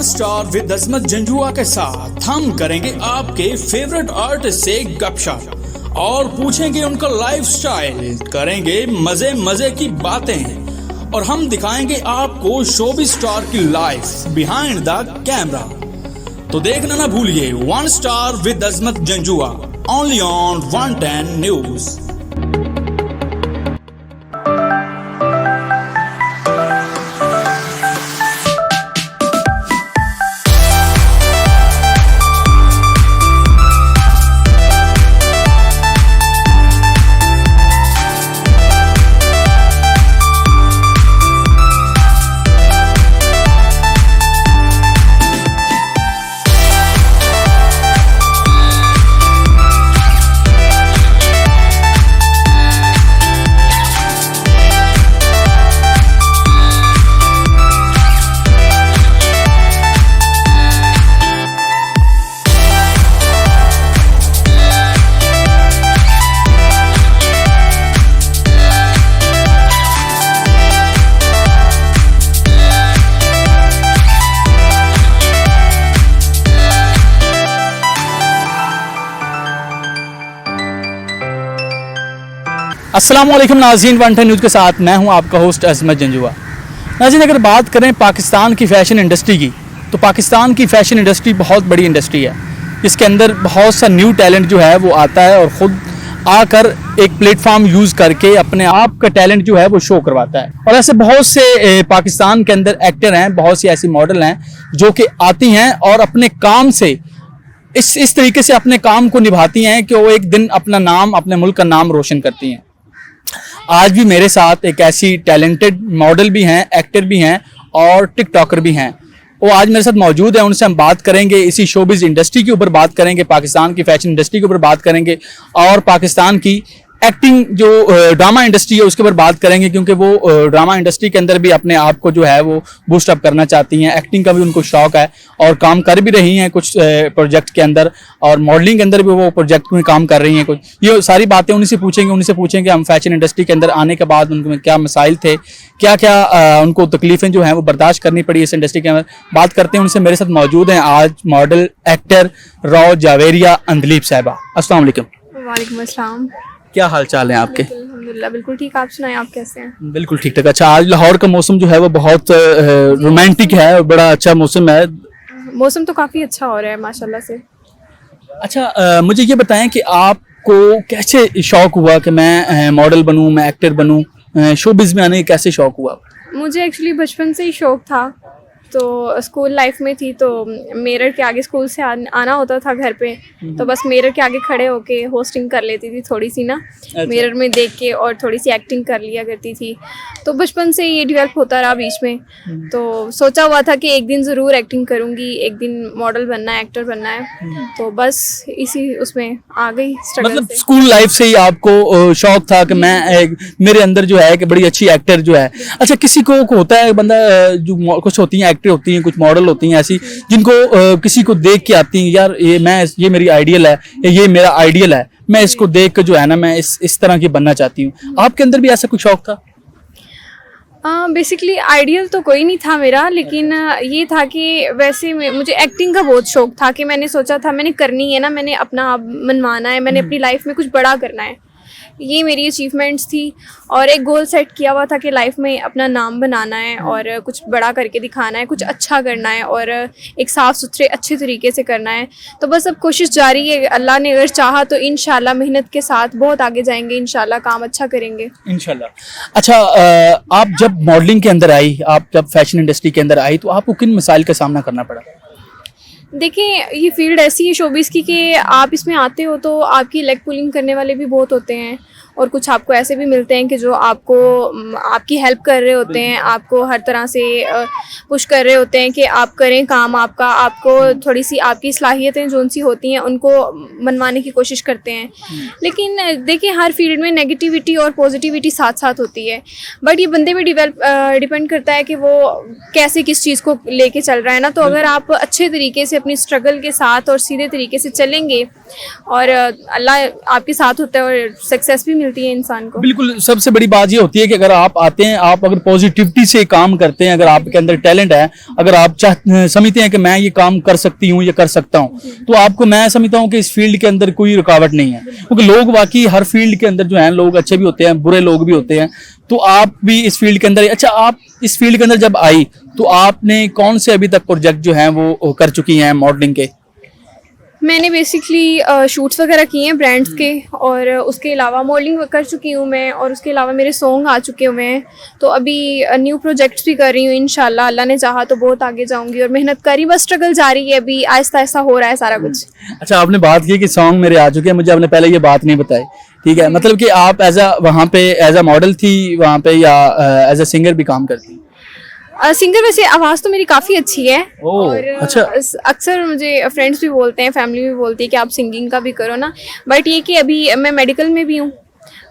One star with अजमत जंजुआ के साथ हम करेंगे आपके फेवरेट आर्टिस्ट से गपशप और पूछेंगे उनका लाइफ स्टाइल, करेंगे मजे मजे की बातें और हम दिखाएंगे आपको शोबिज़ स्टार की लाइफ बिहाइंड द कैमरा। तो देखना ना भूलिए one star with Azmat Janjua only on 110 news. अस्सलाम वालेकुम नाज़रीन, 110 न्यूज़ के साथ मैं हूं आपका होस्ट अजमत जंजुआ। नाज़रीन, अगर बात करें पाकिस्तान की फ़ैशन इंडस्ट्री की, तो पाकिस्तान की फ़ैशन इंडस्ट्री बहुत बड़ी इंडस्ट्री है। इसके अंदर बहुत सा न्यू टैलेंट जो है वो आता है और ख़ुद आकर एक प्लेटफॉर्म यूज़ करके अपने आप का टैलेंट जो है वो शो करवाता है। और ऐसे बहुत से पाकिस्तान के अंदर एक्टर हैं, बहुत सी ऐसी मॉडल हैं जो कि आती हैं और अपने काम से इस तरीके से अपने काम को निभाती हैं कि वो एक दिन अपना नाम, अपने मुल्क का नाम रोशन करती हैं। आज भी मेरे साथ एक ऐसी टैलेंटेड मॉडल भी हैं, एक्टर भी हैं और टिकटॉकर भी हैं। वो आज मेरे साथ मौजूद है, उनसे हम बात करेंगे, इसी शोबिज़ इंडस्ट्री के ऊपर बात करेंगे, पाकिस्तान की फैशन इंडस्ट्री के ऊपर बात करेंगे और पाकिस्तान की एक्टिंग जो ड्रामा इंडस्ट्री है उसके ऊपर बात करेंगे, क्योंकि वो ड्रामा इंडस्ट्री के अंदर भी अपने आप को जो है वो बूस्ट अप करना चाहती हैं। एक्टिंग का भी उनको शौक है और काम कर भी रही हैं कुछ प्रोजेक्ट के अंदर, और मॉडलिंग के अंदर भी वो प्रोजेक्ट में काम कर रही हैं कुछ। ये सारी बातें उन्हीं से पूछेंगे हम फैशन इंडस्ट्री के अंदर आने के बाद उनमें क्या मसाइल थे, क्या क्या उनको तकलीफें जो हैं वो बर्दाश्त करनी पड़ी इस इंडस्ट्री के अंदर। बात करते हैं उनसे। मेरे साथ मौजूद हैं आज model actor raw Javeria Andleeb साहिबा। अस्सलाम वालेकुम। वालेकुम अस्सलाम। क्या हाल चाल है आपके? अल्हम्दुलिल्लाह बिल्कुल ठीक। आप सुनाएं, आप कैसे हैं? बिल्कुल ठीक ठाक। अच्छा, आज लाहौर का मौसम जो है वो बहुत रोमांटिक है, बड़ा अच्छा मौसम है। मौसम तो काफ़ी अच्छा हो रहा है माशाल्लाह से। अच्छा, मुझे ये बताएं कि आपको कैसे शौक हुआ कि मैं मॉडल बनूं, मैं एक्टर बनूं, शोबिज़ में आने का कैसे शौक हुआ? मुझे एक्चुअली बचपन से ही शौक था। तो स्कूल लाइफ में थी तो मिरर के आगे स्कूल से आना होता था घर पे, तो बस मिरर के आगे खड़े होके होस्टिंग कर लेती थी थोड़ी सी ना। अच्छा। मिरर में देख के और थोड़ी सी एक्टिंग कर लिया करती थी। तो बचपन से ये डेवलप होता रहा बीच में। तो सोचा हुआ था कि एक दिन ज़रूर एक्टिंग करूँगी, एक दिन मॉडल बनना है, एक्टर बनना है। तो बस इसी उसमें आ गई स्ट्रगल। मतलब स्कूल लाइफ से ही आपको शौक था कि मैं मेरे अंदर जो है कि बड़ी अच्छी एक्टर जो है। अच्छा, किसी को होता है बंदा जो कुछ होती है होती हैं, कुछ मॉडल होती हैं ऐसी जिनको किसी को देख के आती हैं, यार ये मेरी आइडियल है, ये मेरा आइडियल है, मैं इसको देख के जो है ना मैं इस तरह की बनना चाहती हूँ। आपके अंदर भी ऐसा कुछ शौक था? बेसिकली आइडियल तो कोई नहीं था मेरा, लेकिन ये था कि वैसे मुझे एक्टिंग का बहुत शौक था कि मैंने सोचा था मैंने करनी है ना, मैंने अपना मनवाना है, मैंने अपनी लाइफ में कुछ बड़ा करना है। ये मेरी अचीवमेंट्स थी और एक गोल सेट किया हुआ था कि लाइफ में अपना नाम बनाना है और कुछ बड़ा करके दिखाना है, कुछ अच्छा करना है और एक साफ़ सुथरे अच्छे तरीके से करना है। तो बस अब कोशिश जारी है, अल्लाह ने अगर चाहा तो इंशाल्लाह मेहनत के साथ बहुत आगे जाएंगे, इंशाल्लाह काम अच्छा करेंगे इंशाल्लाह। अच्छा, आप जब मॉडलिंग के अंदर आई, आप जब फैशन इंडस्ट्री के अंदर आई, तो आपको किन मसाइल का सामना करना पड़ा? देखिए, ये फील्ड ऐसी है शोबिज़ की कि आप इसमें आते हो तो आपकी लेग पुलिंग करने वाले भी बहुत होते हैं और कुछ आपको ऐसे भी मिलते हैं कि जो आपको आपकी हेल्प कर रहे होते हैं, आपको हर तरह से पुश कर रहे होते हैं कि आप करें काम आपका, आपको थोड़ी सी आपकी सलाहियतें जो सी होती हैं उनको मनवाने की कोशिश करते हैं। लेकिन देखिए, हर फील्ड में नेगेटिविटी और पॉजिटिविटी साथ साथ होती है, बट ये बंदे में डिपेंड करता है कि वो कैसे किस चीज़ को लेके चल रहा है ना। तो अगर आप अच्छे तरीके से अपनी स्ट्रगल के साथ और सीधे तरीके से चलेंगे और अल्लाह आपके साथ होता है और सक्सेस भी मिलती है इंसान को। बिल्कुल, सबसे बड़ी बात ये होती है कि अगर आप आते हैं, आप अगर पॉजिटिविटी से काम करते हैं, अगर आपके अंदर टैलेंट है, अगर आप समझते हैं कि मैं ये काम कर सकती हूँ, ये कर सकता हूँ, तो आपको, मैं समझता हूँ कि इस फील्ड के अंदर कोई रुकावट नहीं है। क्योंकि लोग वाकई हर फील्ड के अंदर जो है, लोग अच्छे भी होते हैं, बुरे लोग भी होते हैं। तो आप भी इस फील्ड के अंदर, अच्छा, आप इस फील्ड के अंदर जब आई तो आपने कौन से अभी तक प्रोजेक्ट जो हैं वो कर चुकी हैं मॉडलिंग के? मैंने बेसिकली शूट्स वगैरह किए हैं ब्रांड्स के, और उसके अलावा मॉडलिंग कर चुकी हूँ मैं, और उसके अलावा मेरे सॉन्ग आ चुके हुए हैं। तो अभी न्यू प्रोजेक्ट्स भी कर रही हूँ, इंशाल्लाह अल्लाह ने चाहा तो बहुत आगे जाऊँगी, और मेहनत करी, बस स्ट्रगल जारी है, अभी आहिस्ता आहिस्ता हो रहा है सारा कुछ। अच्छा, आपने बात की कि सॉन्ग मेरे आ चुके हैं, मुझे आपने पहले ये बात नहीं बताई, ठीक है? मतलब कि आप वहाँ पे एज अ मॉडल थी वहाँ पे, या एज अ सिंगर भी काम करती? सिंगर, वैसे आवाज़ तो मेरी काफ़ी अच्छी है। ओह, और अच्छा। अक्सर मुझे फ्रेंड्स भी बोलते हैं, फैमिली भी बोलती है कि आप सिंगिंग का भी करो ना, बट ये कि अभी मैं मेडिकल में भी हूँ,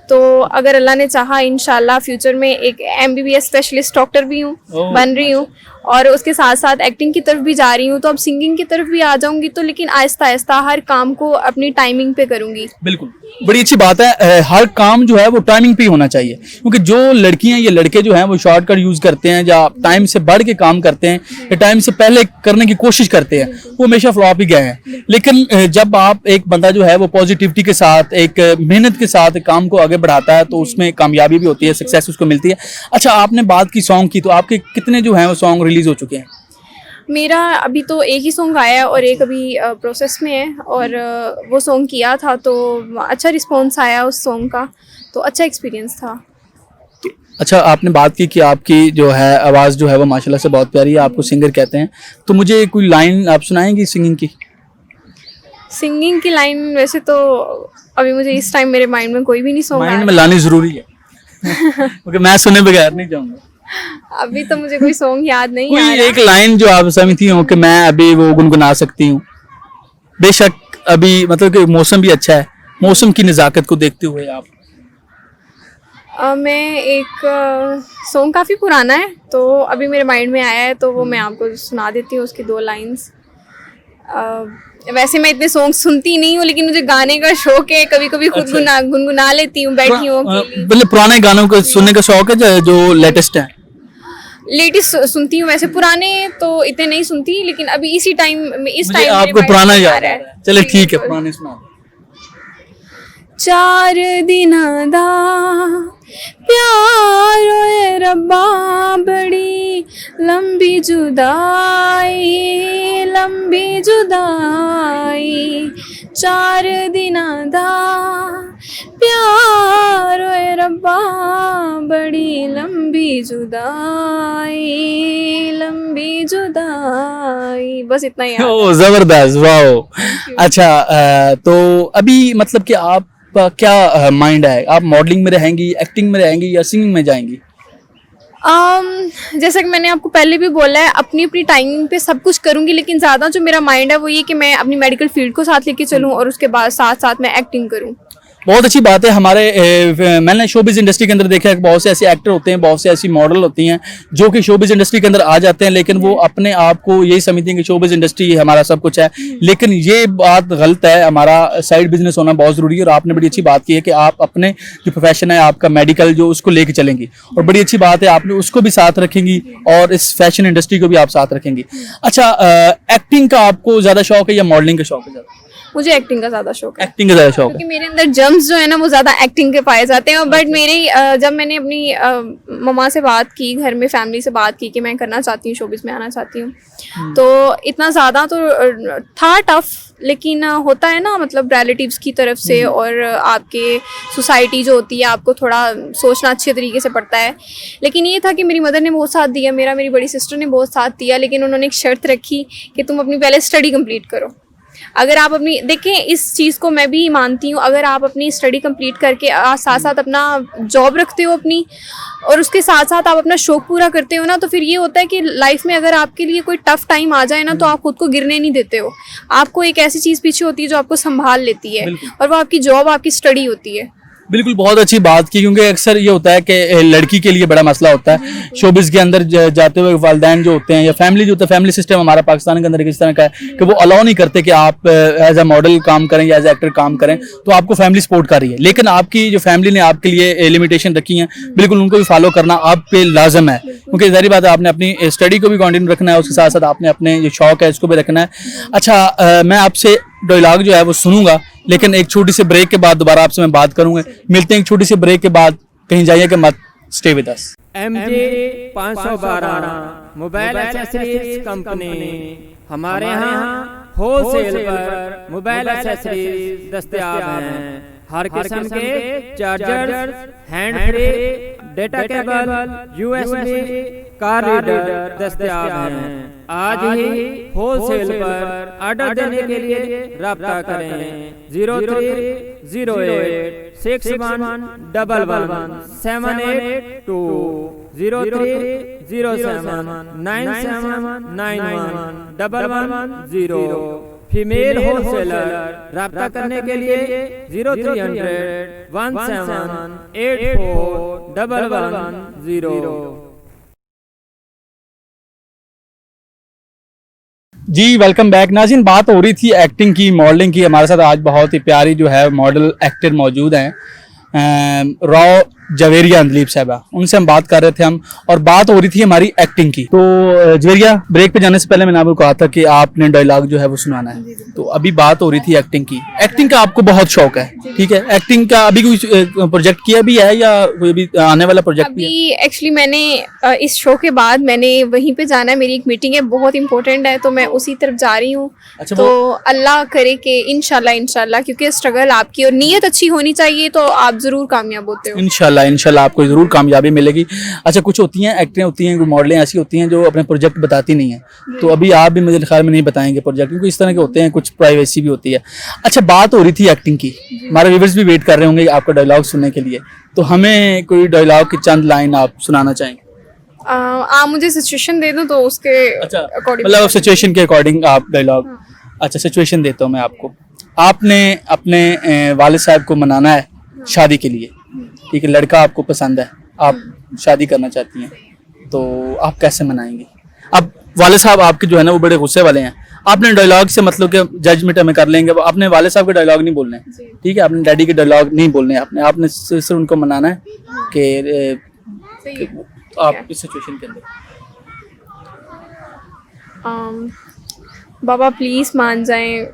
तो अगर अल्लाह ने चाहा इंशाल्लाह फ्यूचर में एक MBBS स्पेशलिस्ट डॉक्टर भी हूँ, बन रही हूँ, और उसके साथ साथ एक्टिंग की तरफ भी जा रही हूँ। तो अब सिंगिंग की तरफ भी आ जाऊंगी, तो लेकिन आहिस्ता आहिस्ता हर काम को अपनी टाइमिंग पे करूंगी। बिल्कुल, बड़ी अच्छी बात है। हर काम जो है वो टाइमिंग पे ही होना चाहिए, क्योंकि जो लड़कियां या लड़के जो हैं वो शॉर्टकट यूज करते हैं, या टाइम से बढ़ के काम करते हैं, या टाइम से पहले करने की कोशिश करते हैं, वो हमेशा फ्लॉप ही गए हैं। लेकिन जब आप, एक बंदा जो है वो पॉजिटिविटी के साथ, एक मेहनत के साथ काम को आगे बढ़ाता है, तो उसमें कामयाबी भी होती है, सक्सेस उसको मिलती है। अच्छा, आपने बात की सॉन्ग की, तो आपके कितने जो हैं वो सॉन्ग रिलीज हो चुके हैं? मेरा अभी तो एक ही सॉन्ग आया है, और एक अभी प्रोसेस में है, और वो सॉन्ग किया था तो अच्छा रिस्पॉन्स आया उस सॉन्ग का, तो अच्छा एक्सपीरियंस था। अच्छा, आपने बात की कि आपकी जो है आवाज़ जो है वो माशाल्लाह से बहुत प्यारी है, आपको सिंगर कहते हैं, तो मुझे कोई लाइन आप सुनाएंगी सिंगिंग की? सिंगिंग की लाइन वैसे तो अभी मुझे इस टाइम मेरे माइंड में कोई भी नहीं सॉन्ग माइंड में लानी जरूरी है क्योंकि मैं सुने बगैर नहीं जाऊंगा। अभी तो मुझे कोई सॉन्ग याद नहीं आ कोई रहा। एक लाइन जो आप समझती हो कि मैं अभी वो गुनगुना सकती हूँ? बेशक अभी मतलब कि मौसम भी अच्छा है, मौसम की नज़ाकत को देखते हुए आप। मैं एक सॉन्ग काफ़ी पुराना है, तो अभी मेरे माइंड में आया है, तो वो मैं आपको सुना देती हूँ, उसकी 2 लाइंस। वैसे मैं इतने सॉन्ग सुनती नहीं हूँ, लेकिन मुझे गाने का शौक है, कभी कभी खुद गुनगुना लेती हूँ, बैठी हूँ अकेली। मतलब पुराने गानों को सुनने का शौक है, जो लेटेस्ट है? लेटेस्ट सुनती हूँ, वैसे पुराने तो इतने नहीं सुनती, लेकिन अभी इस टाइम आपको पुराना याद है? चले ठीक है, पुराने सुना। 4 दिनां दा प्यार होए रब्बा, बड़ी लंबी जुदाई, लंबी जुदाई, 4 दिनां दा प्यार होए रब्बा, बड़ी लंबी जुदाई, लंबी जुदाई। बस इतना ही। ओह, जबरदस्त, वाह। अच्छा, तो अभी मतलब कि आप क्या माइंड है, आप मॉडलिंग में रहेंगी, एक्टिंग में रहेंगी, या सिंगिंग में जाएंगी? जैसा कि मैंने आपको पहले भी बोला है, अपनी अपनी टाइमिंग पे सब कुछ करूंगी, लेकिन ज़्यादा जो मेरा माइंड है वो ये कि मैं अपनी मेडिकल फील्ड को साथ लेके चलूं, और उसके बाद साथ साथ मैं एक्टिंग करूं। बहुत अच्छी बात है। मैंने शोबिज इंडस्ट्री के अंदर देखा है कि बहुत से ऐसे एक्टर होते हैं, बहुत से ऐसी मॉडल होती हैं जो कि शोबिज इंडस्ट्री के अंदर आ जाते हैं, लेकिन वो अपने आप को यही समझती हैं कि शोबिज इंडस्ट्री हमारा सब कुछ है। लेकिन ये बात गलत है, हमारा साइड बिजनेस होना बहुत जरूरी है। और आपने बड़ी अच्छी बात की है कि आप अपने जो प्रोफेशन है आपका मेडिकल, जो उसको लेके चलेंगी, और बड़ी अच्छी बात है आपने उसको भी साथ रखेंगी, और इस फैशन इंडस्ट्री को भी आप साथ रखेंगी। अच्छा, एक्टिंग का आपको ज्यादा शौक है या मॉडलिंग का शौक है ज्यादा? मुझे एक्टिंग का ज़्यादा शौक है। एक्टिंग का ज्यादा शौक है, क्योंकि मेरे अंदर जम्स जो है ना वो ज़्यादा एक्टिंग के पाए जाते हैं। बट मेरी जब मैंने अपनी मम्मा से बात की, घर में फैमिली से बात की कि मैं करना चाहती हूँ, शोबिस में आना चाहती हूँ, तो इतना ज़्यादा तो था टफ, लेकिन होता है ना, मतलब रिलेटिव्स की तरफ से, और आपके सोसाइटी जो होती है, आपको थोड़ा सोचना अच्छे तरीके से पड़ता है। लेकिन ये था कि मेरी मदर ने बहुत साथ दिया, मेरी बड़ी सिस्टर ने बहुत साथ दिया, लेकिन उन्होंने एक शर्त रखी कि तुम अपनी पहले स्टडी कंप्लीट करो। अगर आप अपनी, देखें इस चीज़ को मैं भी मानती हूँ, अगर आप अपनी स्टडी कंप्लीट करके साथ साथ अपना जॉब रखते हो अपनी, और उसके साथ साथ आप अपना शौक पूरा करते हो ना, तो फिर ये होता है कि लाइफ में अगर आपके लिए कोई टफ टाइम आ जाए ना, तो आप खुद को गिरने नहीं देते हो। आपको एक ऐसी चीज़ पीछे होती है जो आपको संभाल लेती है, और वो आपकी जॉब, आपकी स्टडी होती है। बिल्कुल, बहुत अच्छी बात की, क्योंकि अक्सर ये होता है कि लड़की के लिए बड़ा मसला होता है शोबिस के अंदर जाते हुए। वालिदैन जो होते हैं या फैमिली जो होता है, फैमिली सिस्टम हमारा पाकिस्तान के अंदर किस तरह का है कि वो अलाउ नहीं करते कि आप एज अ मॉडल काम करें या एज एक्टर काम करें, तो आपको फैमिली सपोर्ट कर रही है। लेकिन आपकी जो फैमिली ने आपके लिए लिमिटेशन रखी है, बिल्कुल उनको भी फॉलो करना आप पे लाजम है, क्योंकि जाहिर बात है आपने अपनी स्टडी को भी कंटिन्यू रखना है, उसके साथ साथ आपने अपने जो शौक है इसको भी रखना है। अच्छा, मैं आपसे डायलॉग जो है वो सुनूंगा, लेकिन एक छोटी सी ब्रेक के बाद दोबारा आपसे मैं बात करूंगा। मिलते हैं एक छोटी सी ब्रेक के बाद, कहीं जाइएगा मत, stay with us. MJ 512 mobile accessories company, हमारे यहाँ होलसेल पर मोबाइल एक्सेसरीज दस्तयाब हैं। हर किस्म के charger, hand free, data cable, USB, car reader दस्तयाब हैं। आज ही होलसेल पर ऑर्डर देने के लिए राब्ता करें 030861111782 030797911110। फीमेल होलसेलर राब्ता करने के लिए 030017841110। जी वेलकम बैक नाज़रीन। बात हो रही थी एक्टिंग की, मॉडलिंग की। हमारे साथ आज बहुत ही प्यारी जो है मॉडल एक्टर मौजूद हैं, रॉ जवेरिया अंदलीब साहबा, उनसे हम बात कर रहे थे और बात हो रही थी हमारी एक्टिंग की। तो जवेरिया, ब्रेक पे जाने से पहले मैंने आपको कहा था कि आपने डायलॉग जो है वो सुनाना है, तो अभी बात हो रही थी एक्टिंग की। एक्टिंग का आपको बहुत शौक है, ठीक है? एक्टिंग का अभी कोई प्रोजेक्ट किया भी है या कोई भी आने वाला प्रोजेक्ट भी है? अभी एक्चुअली मैंने इस शो के बाद मैंने वहीं पे जाना है, मेरी एक मीटिंग है, बहुत इंपॉर्टेंट है, तो मैं उसी तरफ जा रही हूँ। अच्छा, तो अल्लाह करे कि इंशाल्लाह, क्योंकि स्ट्रगल आपकी और नीयत अच्छी होनी चाहिए तो आप जरूर कामयाब होते हो। इंशाल्लाह आपको जरूर कामयाबी मिलेगी। अच्छा, कुछ होती हैं एक्टरें होती हैं, मॉडलें ऐसी होती हैं जो अपने प्रोजेक्ट बताती नहीं है, तो अभी आप भी मुझे ख्याल में नहीं बताएंगे प्रोजेक्ट, क्योंकि इस तरह के होते हैं, कुछ प्राइवेसी भी होती है। अच्छा, बात हो रही थी एक्टिंग की, हमारे व्यूअर्स भी वेट कर रहे होंगे आपका डायलॉग सुनने के लिए, तो हमें कोई डायलॉग की चंद लाइन आप सुनाना चाहेंगे? आप मुझे सिचुएशन दे दो तो उसके अकॉर्डिंग, मतलब सिचुएशन के अकॉर्डिंग आप डायलॉग। अच्छा, सिचुएशन देता हूँ मैं आपको। आपने अपने वालिद साहब को मनाना है शादी के लिए, ठीक है? लड़का आपको पसंद है, आप शादी करना चाहती हैं, तो आप कैसे मनाएंगे? अब वालिद साहब आपके जो है ना वो बड़े गुस्से वाले हैं, आपने डायलॉग से मतलब कि जजमेंट हमें कर लेंगे, आपने वालिद साहब के डायलॉग नहीं बोलने, ठीक है? आपने डैडी के डायलॉग नहीं बोलने, आपने सिर्फ उनको मनाना है कि आप इस सिचुएशन के अंदर बाबा प्लीज़ मान जाएं।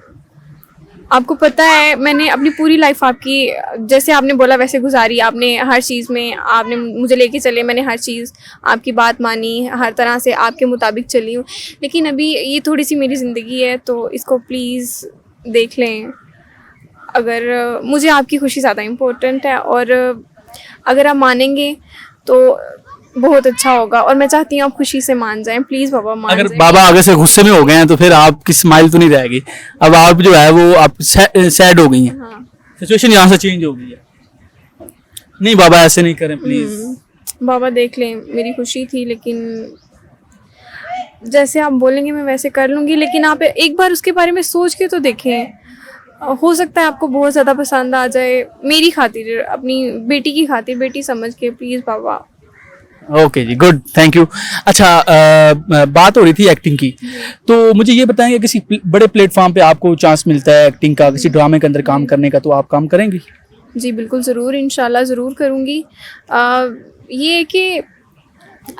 आपको पता है मैंने अपनी पूरी लाइफ आपकी, जैसे आपने बोला वैसे गुजारी, आपने हर चीज़ में आपने मुझे लेके चले, मैंने हर चीज़ आपकी बात मानी, हर तरह से आपके मुताबिक चली हूँ। लेकिन अभी ये थोड़ी सी मेरी ज़िंदगी है, तो इसको प्लीज़ देख लें। अगर मुझे आपकी खुशी ज़्यादा इम्पोर्टेंट है, और अगर आप मानेंगे तो बहुत अच्छा होगा, और मैं चाहती हूँ आप खुशी से मान जाएं, प्लीज बाबा मान अगर जाएं। बाबा आगे से गुस्से में हो गए हैं तो फिर आपकी स्माइल तो नहीं रहेगी, अब आप जो है वो आप सैड हो गई हैं। हाँ। सिचुएशन यहाँ से चेंज हो गई है। नहीं बाबा ऐसे नहीं करें प्लीज। बाबा देख लें, मेरी खुशी थी, लेकिन जैसे आप बोलेंगे मैं वैसे कर लूँगी, लेकिन आप एक बार उसके बारे में सोच के तो देखें, हो सकता है आपको बहुत ज़्यादा पसंद आ जाए। मेरी खातिर, अपनी बेटी की खातिर, बेटी समझ के प्लीज़ बाबा। ओके जी, गुड, थैंक यू। अच्छा, बात हो रही थी एक्टिंग की, तो मुझे ये बताएंगे किसी बड़े प्लेटफॉर्म पे आपको चांस मिलता है एक्टिंग का, किसी ड्रामे के अंदर काम करने का, तो आप काम करेंगी? जी बिल्कुल, ज़रूर, इंशाल्लाह ज़रूर करूँगी। ये है कि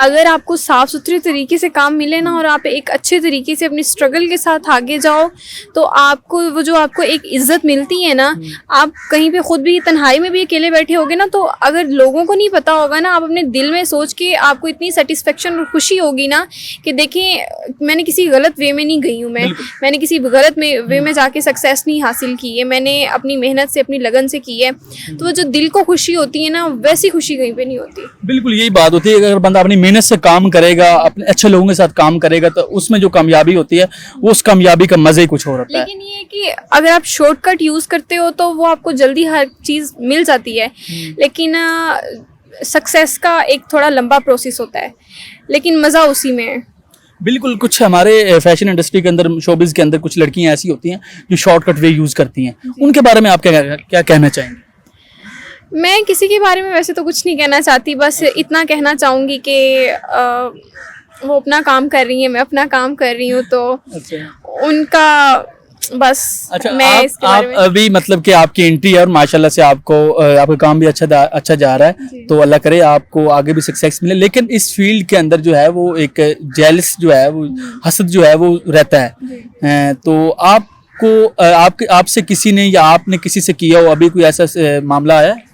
अगर आपको साफ़ सुथरे तरीके से काम मिले ना, और आप एक अच्छे तरीके से अपनी स्ट्रगल के साथ आगे जाओ, तो आपको वो जो आपको एक इज़्ज़त मिलती है ना, आप कहीं पे खुद भी तन्हाई में भी अकेले बैठे होगे ना, तो अगर लोगों को नहीं पता होगा ना, आप अपने दिल में सोच के आपको इतनी सेटिस्फेक्शन और खुशी होगी ना कि देखें मैंने किसी गलत वे में नहीं गई हूँ, मैंने किसी गलत वे में जाके सक्सेस नहीं हासिल की है, मैंने अपनी मेहनत से, अपनी लगन से की है। तो वो जो दिल को खुशी होती है ना, वैसी खुशी कहीं पर नहीं होती। बिल्कुल यही बात होती है, अगर बंदा अपनी मेहनत से काम करेगा, अपने अच्छे लोगों के साथ काम करेगा, तो उसमें जो कामयाबी होती है वो उस कामयाबी का मजा ही कुछ और होता है। लेकिन ये है कि अगर आप शॉर्टकट यूज करते हो तो वो आपको जल्दी हर चीज मिल जाती है, लेकिन सक्सेस का एक थोड़ा लंबा प्रोसेस होता है, लेकिन मजा उसी में है। बिल्कुल, कुछ हमारे फैशन इंडस्ट्री के अंदर, शोबिज के अंदर कुछ लड़कियां ऐसी होती हैं जो शॉर्टकट वे यूज करती हैं, उनके बारे में आप क्या कहना चाहेंगे? मैं किसी के बारे में वैसे तो कुछ नहीं कहना चाहती, बस इतना कहना चाहूँगी कि वो अपना काम कर रही है, मैं अपना काम कर रही हूँ, तो उनका बस। अच्छा, मैं इसके बारे आप में अभी मतलब कि आपकी एंट्री है और माशाल्लाह से आपको आपका काम भी अच्छा जा रहा है, तो अल्लाह करे आपको आगे भी सक्सेस मिले। लेकिन इस फील्ड के अंदर जो है वो एक जेलस जो है वो हसद जो है वो रहता है। तो आपको आपसे किसी ने या आपने किसी से किया हो अभी कोई ऐसा मामला है?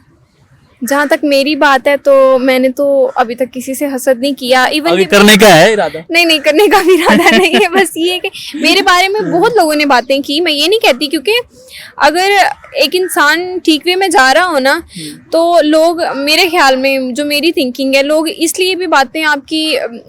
जहाँ तक मेरी बात है तो मैंने तो अभी तक किसी से हसद नहीं किया। इवन अभी करने का है इरादा? नहीं करने का भी इरादा नहीं है। बस ये है कि मेरे बारे में बहुत लोगों ने बातें की, मैं ये नहीं कहती, क्योंकि अगर एक इंसान ठीक वे में जा रहा हो ना, तो लोग, मेरे ख्याल में जो मेरी थिंकिंग है, लोग इसलिए भी बातें आपकी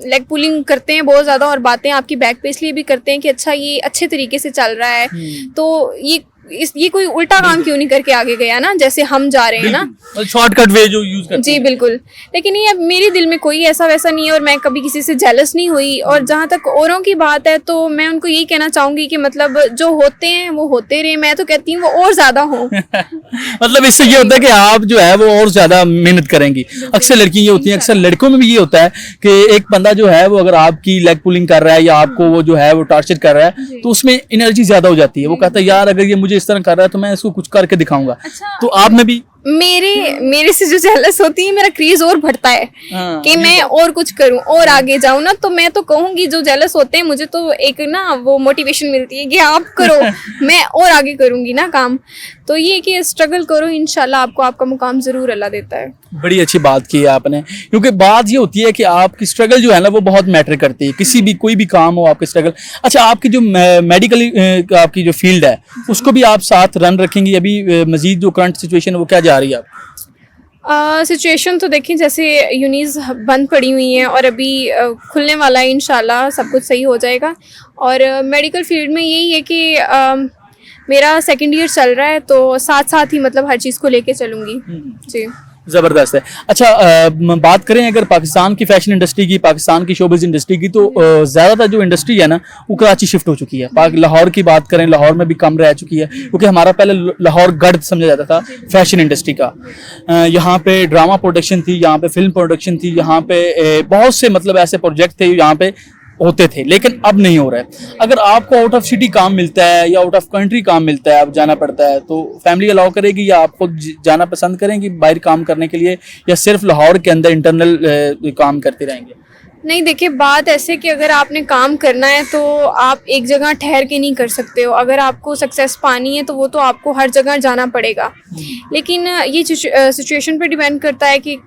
लेग पुलिंग करते हैं बहुत ज़्यादा, और बातें आपकी बैक पे इसलिए भी करते हैं कि अच्छा ये अच्छे तरीके से चल रहा है, तो ये कोई उल्टा काम क्यों नहीं करके आगे गया ना, जैसे हम जा रहे हैं ना, शॉर्टकट वे जो यूज करते जी हैं। बिल्कुल। लेकिन ये अब मेरे दिल में कोई ऐसा वैसा नहीं है, और मैं कभी किसी से जेलस नहीं हुई। और जहाँ तक औरों की बात है तो मैं उनको यही कहना चाहूंगी कि मतलब जो होते हैं वो होते रहे, मैं तो कहती हूँ वो और ज्यादा हो। मतलब इससे ये होता है कि आप जो है वो और ज्यादा मेहनत करेंगी। अक्सर लड़कियां ये होती हैं, अक्सर लड़कों में भी ये होता है कि एक बंदा जो है वो अगर आपकी लेग पुलिंग कर रहा है या आपको वो जो है वो टॉर्चर कर रहा है, तो उसमें एनर्जी ज्यादा हो जाती है। वो कहता है यार अगर ये मुझे इस तरह कर रहा है तो मैं इसको कुछ करके दिखाऊंगा। तो आप में भी मेरे से जो जेलस होती है, मेरा क्रेज और बढ़ता है कि मैं और कुछ करूं और आगे जाऊं ना, तो मैं तो कहूंगी जो जेलस होते हैं, मुझे तो एक ना वो मोटिवेशन मिलती है कि आप करो, मैं और आगे करूंगी ना काम। तो ये कि स्ट्रगल करो, इंशाल्लाह आपको आपका मुकाम जरूर अल्लाह देता है। बड़ी अच्छी बात की है आपने, क्योंकि बात ये होती है कि आपकी स्ट्रगल जो है ना वो बहुत मैटर करती है, किसी भी कोई भी काम हो आपकी स्ट्रगल। अच्छा, आपकी जो मेडिकल आपकी जो फील्ड है उसको भी आप साथ रन रखेंगी अभी? मजीद जो करंट सिचुएशन वो क्या जा रही है आप? सिचुएशन तो देखिए, जैसे यूनीज बंद पड़ी हुई हैं और अभी खुलने वाला है, इंशाल्लाह सब कुछ सही हो जाएगा। और मेडिकल फील्ड में यही है कि मेरा सेकंड ईयर चल रहा है, तो साथ साथ ही मतलब हर चीज़ को लेके चलूँगी जी। ज़बरदस्त है। अच्छा, बात करें अगर पाकिस्तान की फैशन इंडस्ट्री की, पाकिस्तान की शोबिज़ इंडस्ट्री की, तो ज़्यादातर जो इंडस्ट्री है ना वो कराची शिफ्ट हो चुकी है। लाहौर की बात करें, लाहौर में भी कम रह चुकी है, क्योंकि हमारा पहले लाहौर गढ़ समझा जाता था फैशन इंडस्ट्री का। यहाँ पे ड्रामा प्रोडक्शन थी, यहाँ पे फिल्म प्रोडक्शन थी, यहाँ पे बहुत से मतलब ऐसे प्रोजेक्ट थे यहाँ पे होते थे, लेकिन अब नहीं हो रहा है। अगर आपको आउट ऑफ सिटी काम मिलता है या आउट ऑफ कंट्री काम मिलता है, आप जाना पड़ता है, तो फैमिली अलाउ करेगी या आपको जाना पसंद करेंगी बाहर काम करने के लिए, या सिर्फ लाहौर के अंदर इंटरनल काम करते रहेंगे? नहीं, देखिए बात ऐसे कि अगर आपने काम करना है तो आप एक जगह ठहर के नहीं कर सकते हो। अगर आपको सक्सेस पानी है तो वो तो आपको हर जगह जाना पड़ेगा। लेकिन ये सिचुएशन पे डिपेंड करता है कि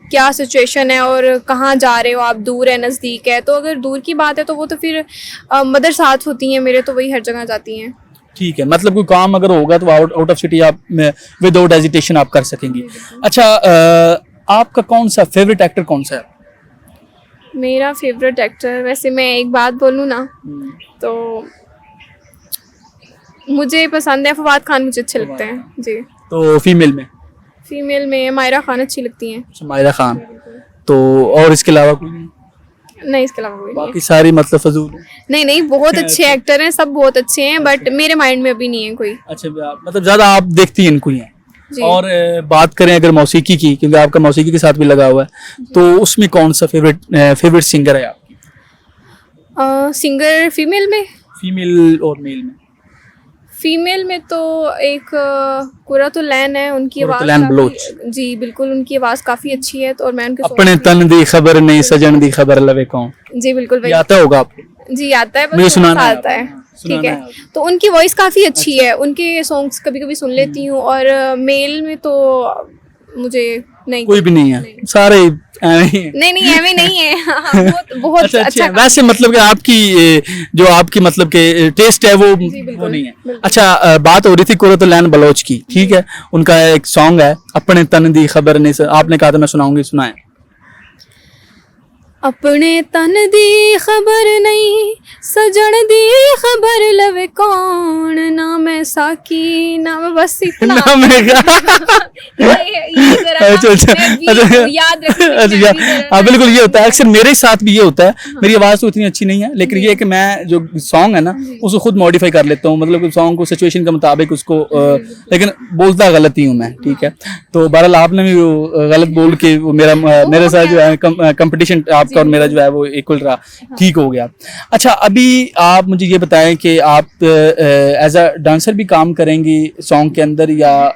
क्या सिचुएशन है और कहाँ जा रहे हो आप, दूर है नज़दीक है। तो अगर दूर की बात है तो वो तो फिर मदर साथ होती हैं मेरे, तो वही हर जगह जाती हैं। ठीक है, मतलब कोई काम अगर होगा तो आउट ऑफ सिटी आप विदाउट हेजिटेशन आप कर सकेंगी। अच्छा, आपका कौन सा फेवरेट एक्टर कौन सा है? मेरा फेवरेट एक्टर, वैसे मैं एक बात बोलूँ ना तो मुझे पसंद है फवाद खान, मुझे अच्छे लगते हैं जी। तो फीमेल में मायरा खान अच्छी लगती हैं। मायरा खान। तो और इसके अलावा कोई नहीं, इसके अलावा कोई नहीं। बाकी सारी मतलब फजूल है? नहीं बहुत अच्छे एक्टर हैं, सब बहुत अच्छे हैं, बट मेरे माइंड में अभी नहीं है कोई। अच्छा, मतलब ज्यादा आप देखती हैं इनको ही हैं। और बात करें अगर मौसीकी की, क्योंकि आपका मौसीकी के साथ भी लगा हुआ है, तो उसमें कौन सा फेवरेट सिंगर है आपकी? सिंगर फीमेल और मेल में? फीमेल में तो एक कुरतुलैन है, उनकी कुरतुलैन आवाज़ बलोच। जी बिल्कुल, उनकी आवाज़ काफ़ी अच्छी है। तो और मैं उनके अपने तन दी खबर नहीं, सजन दी खबर लवे कौन। जी बिल्कुल, ये आता होगा आपको? जी आता है, मुझे सुनाना है, आता है। ठीक है, तो उनकी वॉइस काफ़ी अच्छी है, उनके सॉन्ग्स कभी कभी सुन लेती हूँ। और मेल में तो मुझे नहीं, कोई भी नहीं है, सारे नहीं एवं नहीं है। बहुत अच्छा है। वैसे मतलब कि आपकी जो आपकी मतलब के टेस्ट है वो नहीं है। अच्छा, बात हो रही थी कुरतुलैन बलोच की, ठीक है, उनका एक सॉन्ग है अपने तन दी खबर नहीं, आपने कहा था मैं सुनाऊंगी, सुनाए। अपने तन दी खबर नहीं, सजन दी खबर लवे कौन, ना मैं साकी नाम, बस इतना। नाम है क्या? ये जरा अच्छा अच्छा मैं भी अच्छा याद रखने की अच्छा मैं भी जरा- हाँ बिल्कुल ये होता है अक्सर मेरे साथ भी ये होता है। मेरी आवाज़ तो इतनी अच्छी नहीं है लेकिन ये है कि मैं जो सॉन्ग है ना उसको खुद मॉडिफाई कर लेता हूँ, मतलब सॉन्ग को सिचुएशन के मुताबिक उसको लेकिन बोलता गलत ही हूँ मैं, ठीक है। तो बहरहाल आपने भी वो गलत बोल के वो मेरे साथ जो है कंपटीशन आपका और मेरा जो है वो इक्वल रहा, ठीक हो गया। अच्छा अभी आप मुझे ये बताएं कि आप एज अ डांसर भी काम करेंगी सॉन्ग के अंदर या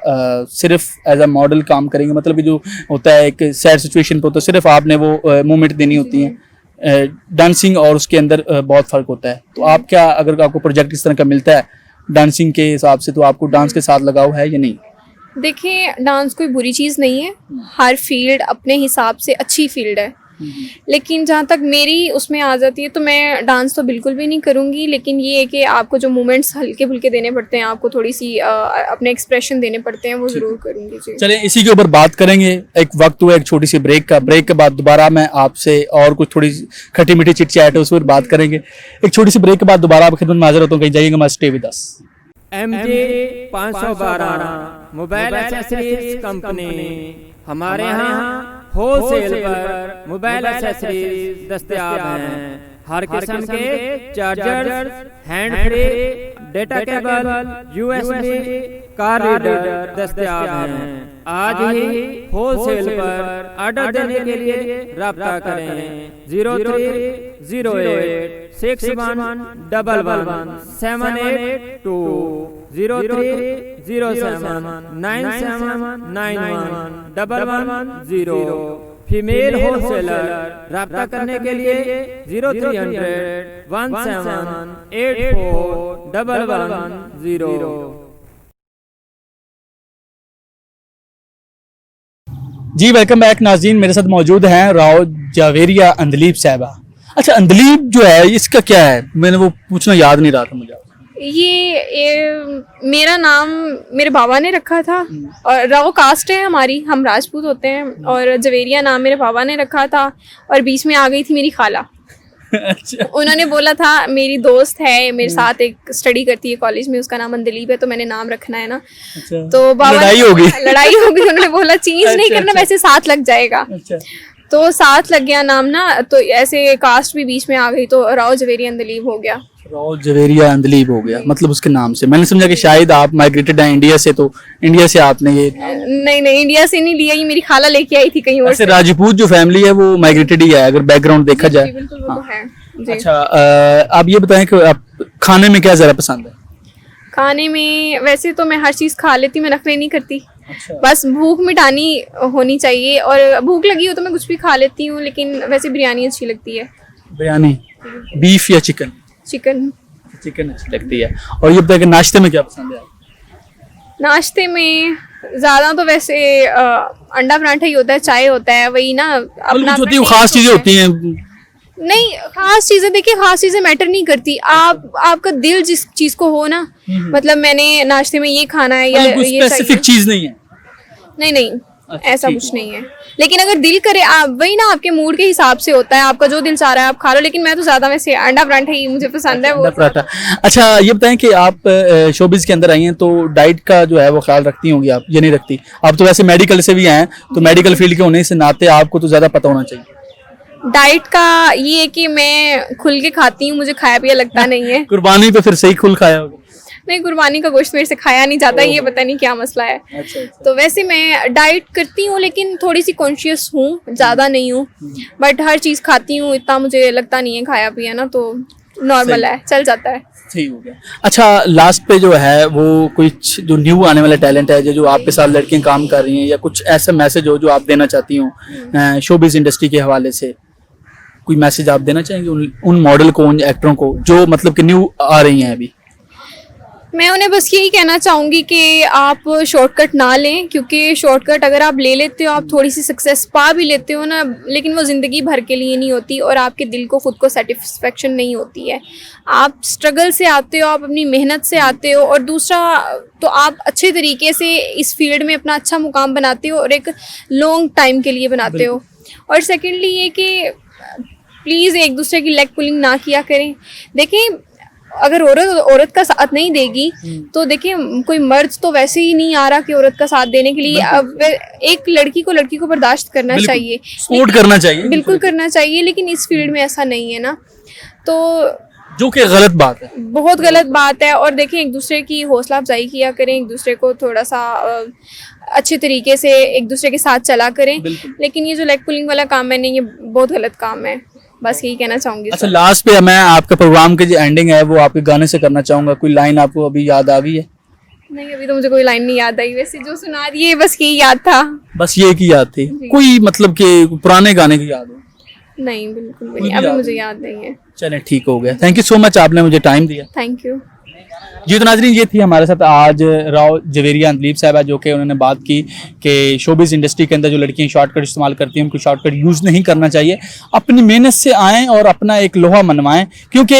सिर्फ एज अ मॉडल काम करेंगे, मतलब कि जो होता है एक सैड सिचुएशन पे, तो सिर्फ आपने वो मूवमेंट देनी होती है, डांसिंग और उसके अंदर बहुत फर्क होता है। तो आप क्या, अगर आपको प्रोजेक्ट इस तरह का मिलता है डांसिंग के हिसाब से, तो आपको डांस के साथ लगाव है या नहीं? देखिए डांस कोई बुरी चीज़ नहीं है, हर फील्ड अपने हिसाब से अच्छी फील्ड है, लेकिन जहाँ तक मेरी उसमें आ जाती है तो मैं डांस तो बिल्कुल भी नहीं करूँगी। लेकिन ये है कि आपको जो मूवमेंट्स हल्के फुल्के देने पड़ते हैं, आपको थोड़ी सी अपने एक्सप्रेशन देने पड़ते हैं, वो ज़रूर करूँगी जी। चलिए इसी के ऊपर बात करेंगे। एक वक्त हुआ एक छोटी सी ब्रेक का, ब्रेक के बाद दोबारा मैं आपसे और कुछ थोड़ी खट्टी मीठी चिट चैट है उस पर बात करेंगे। एक छोटी सी ब्रेक के बाद दोबारा आपकी खिदमत में हाजिर होता हूँ, कहीं जाइएगा, must stay with us. MJ 512 mobile accessories company, हमारे यहाँ होलसेल पर मोबाइल एक्सेसरीज दस्तयाब हैं। हर किस्म के charger, hand free, data cable, USB, car reader दस्तयाब हैं। आज ही होलसेल पर ऑर्डर देने के लिए राब्ता करें 030861111782 030797911110। फीमेल होलसेलर राब्ता करने के लिए 030017841110। जी वेलकम बैक नाज़रीन, मेरे साथ मौजूद हैं राव जावेरिया अंदलीब साहबा। अच्छा अंदलीब जो है इसका क्या है, मैंने वो पूछना याद नहीं रहा था मुझे। ये मेरा नाम मेरे बाबा ने रखा था, और राव कास्ट है हमारी, हम राजपूत होते हैं, और जवेरिया नाम मेरे बाबा ने रखा था, और बीच में आ गई थी मेरी खाला। अच्छा उन्होंने बोला था, मेरी दोस्त है मेरे साथ एक स्टडी करती है कॉलेज में, उसका नाम अंदलीब है, तो मैंने नाम रखना है ना। अच्छा तो बाबा लड़ाई हो गई। लड़ाई हो गई, उन्होंने बोला चेंज नहीं अच्छा, करना, अच्छा। वैसे साथ लग जाएगा। अच्छा तो साथ लग गया नाम ना, तो ऐसे कास्ट भी बीच में आ गई, तो राव जवेरिया अंदलीब हो गया। राव जवेरिया अंदलीब हो गया, मतलब उसके नाम से। मैंने समझा कि शायद आप माइग्रेटेड हैं इंडिया से, तो इंडिया से आपने ये नहीं इंडिया से नहीं लिया, ये मेरी खाला लेके आई थी कहीं और ऐसे से। राजपूत जो फैमिली है वो माइग्रेटेड ही है अगर बैकग्राउंड देखा जी, जाए। बिल्कुल वो तो है जी। अच्छा आप ये बताएं कि आप खाने में क्या ज़्यादा पसंद है? खाने में वैसे तो मैं हर चीज़ खा लेती हूँ, मैं नखरे नहीं करती, अच्छा बस भूख मिटानी होनी चाहिए, और भूख लगी हो तो मैं कुछ भी खा लेती हूँ, लेकिन वैसे बिरयानी अच्छी लगती है। बिरयानी, बीफ या चिकन? चिकन। चिकन अच्छी लगती है। और ये बताएं कि नाश्ते में क्या पसंद है आपको? नाश्ते में ज़्यादा तो वैसे अंडा पराठा ही होता है, चाय होता है, वही ना अपना कुछ होती है वो taste खास चीजें होता है। होती हैं। नहीं खास चीजें, देखिए खास चीजें मैटर नहीं करती, आपका दिल जिस चीज को हो ना, मतलब मैंने नाश्ते में ये खाना है या मतलब कोई ये स्पेसिफिक चाहिए, चीज नहीं है। नहीं अच्छा, ऐसा ठीक कुछ नहीं है। लेकिन अगर दिल करे, आप वही ना आपके मूड के हिसाब से होता है, आपका जो दिल चाह रहा है आप खा लो, लेकिन मैं तो ज्यादा वैसे अंडा पराठा ही मुझे पसंद है वो। अंडा पराठा। अच्छा ये बताएं कि आप शोबिज के अंदर आई हैं तो डाइट का जो है वो ख्याल रखती होंगी आप, ये नहीं रखती? आप तो वैसे मेडिकल से भी हैं, तो मेडिकल फील्ड के होने से नाते आपको तो ज्यादा पता होना चाहिए। डाइट का ये है कि मैं खुल के खाती हूँ, मुझे खाया पिया लगता नहीं है। कुर्बानी पे फिर सही खुल खाया होगा। नहीं कुर्बानी का गोश्त मेरे से खाया नहीं जाता, ये पता नहीं क्या मसला है। अच्छा अच्छा। तो वैसे मैं डाइट करती हूँ, लेकिन थोड़ी सी कॉन्शियस हूँ, ज़्यादा नहीं हूँ, बट हर चीज़ खाती हूँ, इतना मुझे लगता नहीं है खाया पिया ना, तो नॉर्मल है, चल जाता है। सही हो गया। अच्छा लास्ट पे जो है वो कुछ जो न्यू आने वाला टैलेंट है जो आपके साथ लड़कियां काम कर रही हैं, या कुछ ऐसा मैसेज हो जो आप देना चाहती हो शोबिज इंडस्ट्री के हवाले से, कोई मैसेज आप देना चाहेंगे उन मॉडल को, उन एक्टरों को जो मतलब कि न्यू आ रही हैं अभी? मैं उन्हें बस यही कहना चाहूँगी कि आप शॉर्टकट ना लें, क्योंकि शॉर्टकट अगर आप ले लेते हो, आप थोड़ी सी सक्सेस पा भी लेते हो ना, लेकिन वो ज़िंदगी भर के लिए नहीं होती, और आपके दिल को खुद को सेटिस्फेक्शन नहीं होती है। आप स्ट्रगल से आते हो, आप अपनी मेहनत से आते हो, और दूसरा तो आप अच्छे तरीके से इस फील्ड में अपना अच्छा मुकाम बनाते हो, और एक लॉन्ग टाइम के लिए बनाते हो। और सेकेंडली ये कि प्लीज़ एक दूसरे की लेग पुलिंग ना किया करें। देखिए अगर औरत का साथ नहीं देगी तो देखिए कोई मर्द तो वैसे ही नहीं आ रहा कि औरत का साथ देने के लिए। अब एक लड़की को बर्दाश्त करना चाहिए, सपोर्ट करना चाहिए, बिल्कुल करना चाहिए, लेकिन इस फील्ड में ऐसा नहीं है ना, तो जो कि गलत बात है, बहुत गलत बात है। और देखें एक दूसरे की हौसला अफजाई किया करें, एक दूसरे को थोड़ा सा अच्छे तरीके से एक दूसरे के साथ चला करें, लेकिन ये जो लेग पुलिंग वाला काम है नहीं, ये बहुत गलत काम है, बस यही कहना चाहूंगी। अच्छा, लास्ट पे मैं आपका प्रोग्राम की जो एंडिंग है वो आपके गाने से करना चाहूंगा। कोई लाइन आपको अभी याद आ गई है? नहीं, अभी तो मुझे कोई लाइन नहीं याद आई, वैसे जो सुना रही है बस यही याद था। बस ये की याद थी? कोई मतलब कि पुराने गाने की याद हो? नहीं, बिल्कुल भी नहीं, अभी मुझे याद नहीं है। चलें, ठीक हो गया। थैंक यू सो मच, आपने मुझे टाइम दिया। Thank you. जी तो नाजरीन, ये थी हमारे साथ आज राव जवेरिया अंदलीब साहबा, जो कि उन्होंने बात की कि शोबिज़ इंडस्ट्री के अंदर जो लड़कियां शॉर्टकट इस्तेमाल करती हैं उनको शॉर्टकट यूज़ नहीं करना चाहिए, अपनी मेहनत से आएँ और अपना एक लोहा मनवाएं, क्योंकि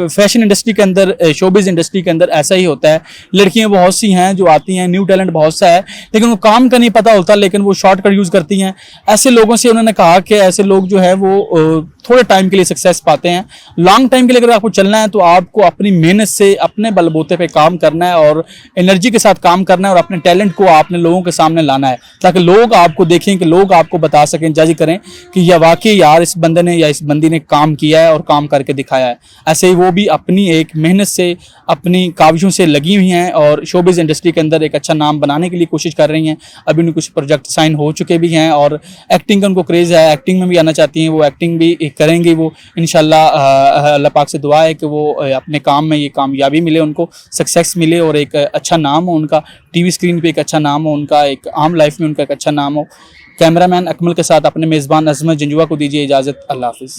फैशन इंडस्ट्री के अंदर, शोबिज़ इंडस्ट्री के अंदर ऐसा ही होता है। लड़कियाँ बहुत सी हैं जो आती हैं, न्यू टैलेंट बहुत सा है, लेकिन उनको काम का नहीं पता होता, लेकिन वो शॉर्टकट यूज़ करती हैं। ऐसे लोगों से उन्होंने कहा कि ऐसे लोग जो है वो थोड़े टाइम के लिए सक्सेस पाते हैं, लॉन्ग टाइम के लिए अगर आपको चलना है तो आपको अपनी मेहनत से अपने बलबूते पे काम करना है और एनर्जी के साथ काम करना है और अपने टैलेंट को आपने लोगों के सामने लाना है, ताकि लोग आपको देखें, कि लोग आपको बता सकें, जज करें कि यह वाकई यार इस बंदे ने या इस बंदी ने काम किया है और काम करके दिखाया है। ऐसे ही वो भी अपनी एक मेहनत से, अपनी काविशों से लगी हुई हैं और शोबिज़ इंडस्ट्री के अंदर एक अच्छा नाम बनाने के लिए कोशिश कर रही हैं। अभी उन्हें कुछ प्रोजेक्ट साइन हो चुके भी हैं और एक्टिंग का उनको क्रेज़ है, एक्टिंग में भी आना चाहती हैं, वो एक्टिंग भी करेंगी। वो इंशाल्लाह अल्लाह पाक से दुआ है कि वो अपने काम में ये कामयाबी मिले, उनको सक्सेस मिले और एक अच्छा नाम हो उनका, टीवी स्क्रीन पे एक अच्छा नाम हो उनका, एक आम लाइफ में उनका एक अच्छा नाम हो। कैमरामैन अकमल के साथ अपने मेज़बान अज़मत जंजुआ को दीजिए इजाज़त। अल्लाह हाफ़िज़।